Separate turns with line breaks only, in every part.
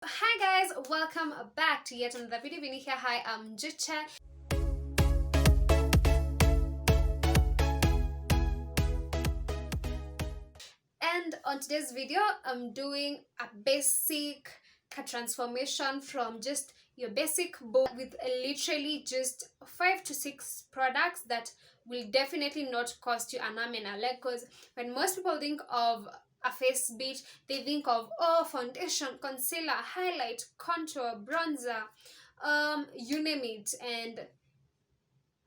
Hi guys, welcome back to yet another video. Here. Hi, I'm Njuche. And on today's video, I'm doing a basic transformation from just your basic bow with literally just 5 to 6 products that will definitely not cost you an arm and a leg. Because when most people think of a face beat, they think of foundation, concealer, highlight, contour, bronzer, you name it. And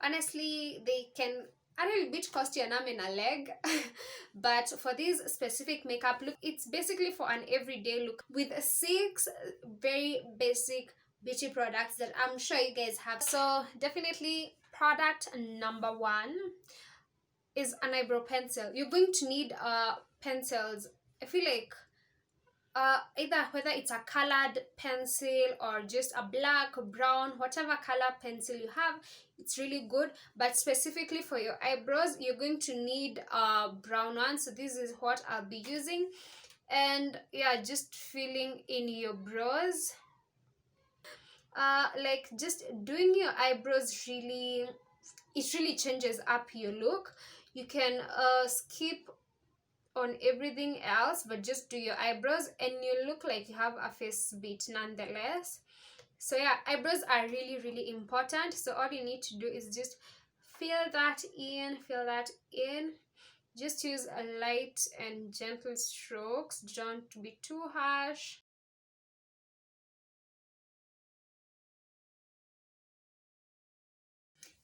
honestly, they can a little bit cost you an arm and a leg. But for this specific makeup look, it's basically for an everyday look with 6 very basic beauty products that I'm sure you guys have. So definitely product number 1 is an eyebrow pencil. You're going to need pencils. I feel like either whether it's a colored pencil or just a black, brown, whatever color pencil you have, it's really good. But specifically for your eyebrows, you're going to need a brown one. So this is what I'll be using. And yeah, just filling in your brows. Like just doing your eyebrows really, it really changes up your look. You can skip on everything else but just do your eyebrows and you look like you have a face beat nonetheless. So yeah, eyebrows are really important. So all you need to do is just fill that in. Just use a light and gentle strokes, don't be too harsh.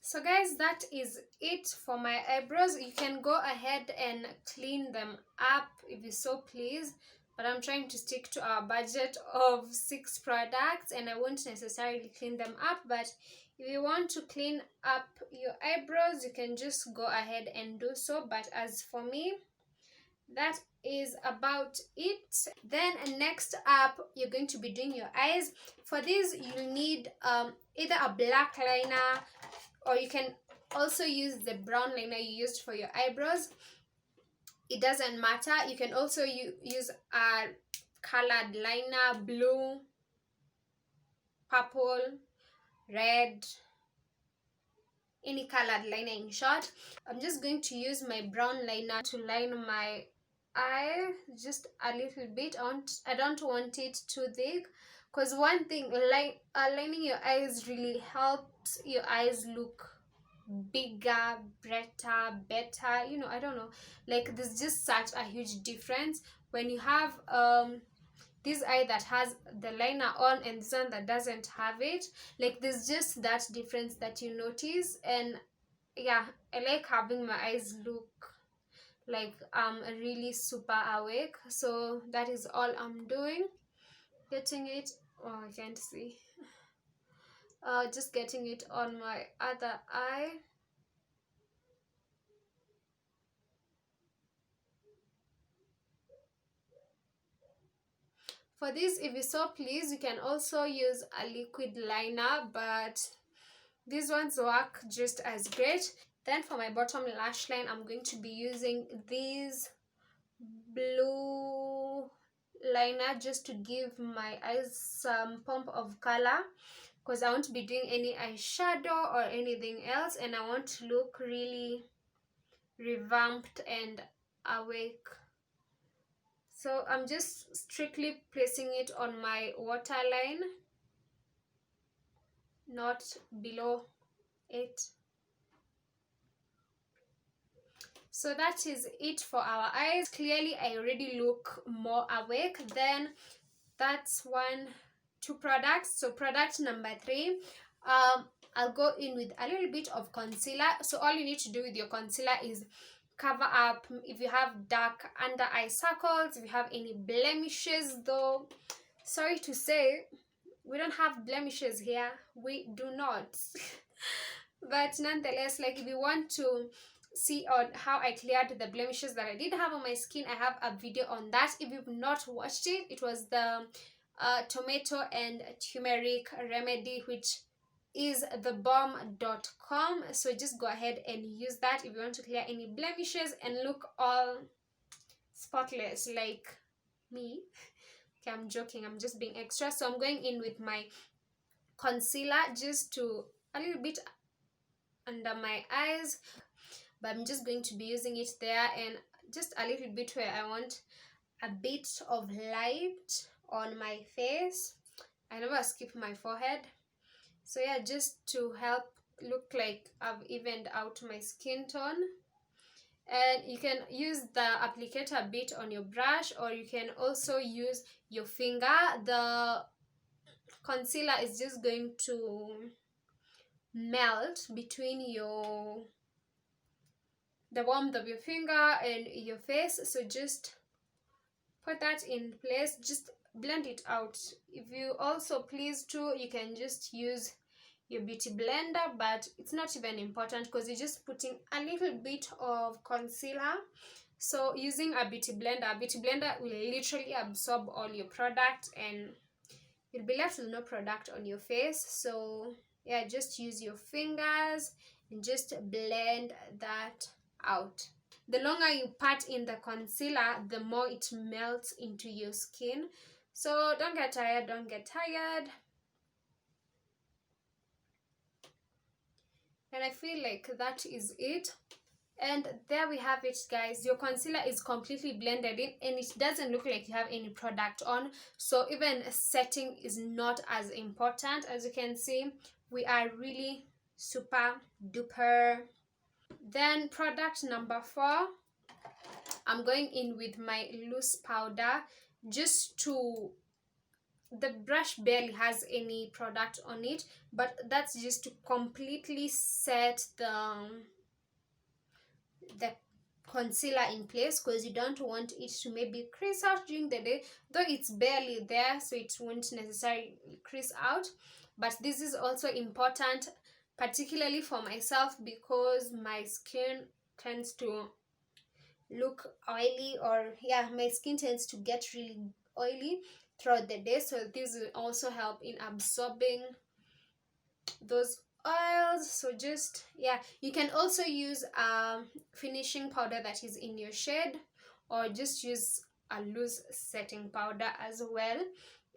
So guys, that is it for my eyebrows. You can go ahead and clean them up if you so please, but I'm trying to stick to our budget of 6 products and I won't necessarily clean them up. But if you want to clean up your eyebrows, you can just go ahead and do so. But as for me, that is about it. Then next up, you're going to be doing your eyes. For this, you need either a black liner, or you can also use the brown liner you used for your eyebrows. It doesn't matter. You can also use a colored liner, blue, purple, red, any colored liner in short. I'm just going to use my brown liner to line my eye just a little bit. I don't want it too thick, because one thing, lining your eyes really helps your eyes look bigger, better, you know. I don't know, like there's just such a huge difference when you have this eye that has the liner on and this one that doesn't have it. Like there's just that difference that you notice. And yeah, I like having my eyes look like I'm really super awake. So that is all I'm doing, getting it, oh I can't see, just getting it on my other eye. For this, if you so please, you can also use a liquid liner, but these ones work just as great. Then for my bottom lash line, I'm going to be using this blue liner just to give my eyes some pump of color, because I won't be doing any eyeshadow or anything else and I want to look really revamped and awake. So I'm just strictly placing it on my waterline, not below it. So that is it for our eyes. Clearly I already look more awake. Then that's 2 products. So product number 3, I'll go in with a little bit of concealer. So all you need to do with your concealer is cover up if you have dark under eye circles, if you have any blemishes. Though sorry to say, we don't have blemishes here, we do not. But nonetheless, like if you want to see on how I cleared the blemishes that I did have on my skin, I have a video on that. If you've not watched it, it was the tomato and turmeric remedy, which is thebomb.com. So just go ahead and use that if you want to clear any blemishes and look all spotless like me. Okay, I'm joking, I'm just being extra. So I'm going in with my concealer just to a little bit under my eyes, but I'm just going to be using it there and just a little bit where I want a bit of light on my face. I never skip my forehead. So yeah, just to help look like I've evened out my skin tone. And you can use the applicator bit on your brush, or you can also use your finger. The concealer is just going to melt between the warmth of your finger and your face, so just put that in place, just blend it out. If you also please to, you can just use your beauty blender, but it's not even important because you're just putting a little bit of concealer. So using a beauty blender will literally absorb all your product and you'll be left with no product on your face. So yeah, just use your fingers and just blend that out. The longer you pat in the concealer, the more it melts into your skin. So don't get tired, don't get tired. And I feel like that is it. And there we have it, guys. Your concealer is completely blended in and it doesn't look like you have any product on. So even setting is not as important. As you can see, we are really super duper. Then product number 4, I'm going in with my loose powder just to, the brush barely has any product on it, but that's just to completely set the concealer in place, because you don't want it to maybe crease out during the day, though it's barely there, so it won't necessarily crease out. But this is also important, particularly for myself, because my skin tends to look oily, or yeah, my skin tends to get really oily throughout the day, so this will also help in absorbing those oils. So just yeah, you can also use finishing powder that is in your shade, or just use a loose setting powder as well.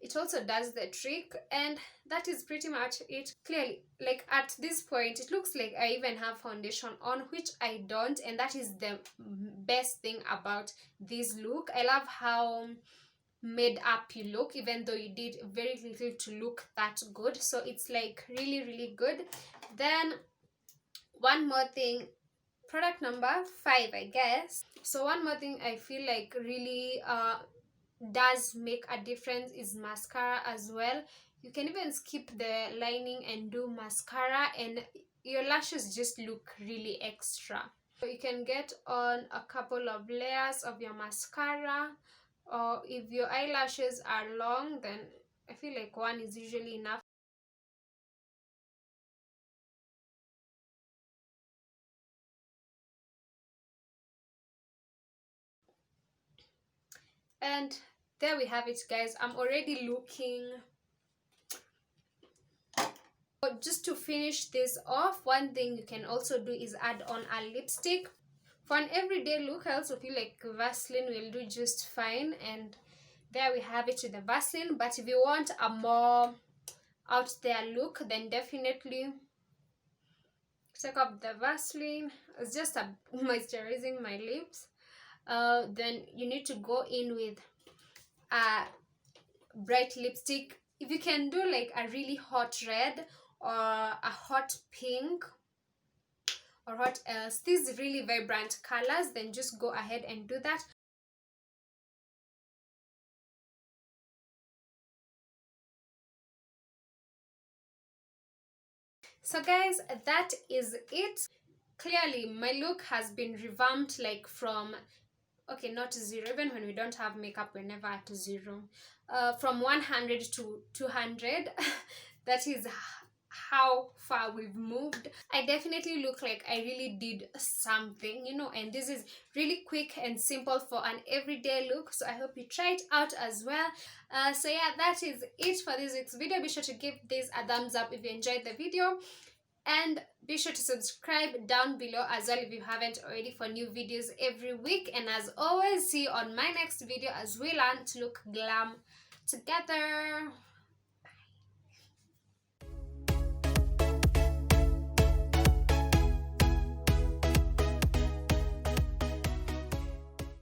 It also does the trick, and that is pretty much it. Clearly, like at this point, it looks like I even have foundation on, which I don't, and that is the best thing about this look. I love how made up you look, even though you did very little to look that good. So it's like really good. Then one more thing, product number 5, I guess. So one more thing I feel like really does make a difference is mascara as well. You can even skip the lining and do mascara and your lashes just look really extra. So you can get on a couple of layers of your mascara, or if your eyelashes are long, then I feel like one is usually enough. And there we have it, guys. I'm already looking. But just to finish this off, one thing you can also do is add on a lipstick. For an everyday look, I also feel like Vaseline will do just fine. And there we have it with the Vaseline. But if you want a more out there look, then definitely take up the Vaseline. It's just a moisturizing my lips. Then you need to go in with a bright lipstick. If you can do like a really hot red or a hot pink or what else, these really vibrant colors, then just go ahead and do that. So guys, that is it. Clearly my look has been revamped, like from, okay, not 0, even when we don't have makeup we're never at 0, from 100 to 200. That is how far we've moved. I definitely look like I really did something, you know, and this is really quick and simple for an everyday look. So I hope you try it out as well. So yeah, that is it for this week's video. Be sure to give this a thumbs up if you enjoyed the video, and be sure to subscribe down below as well if you haven't already, for new videos every week. And as always, see you on my next video as we learn to look glam together.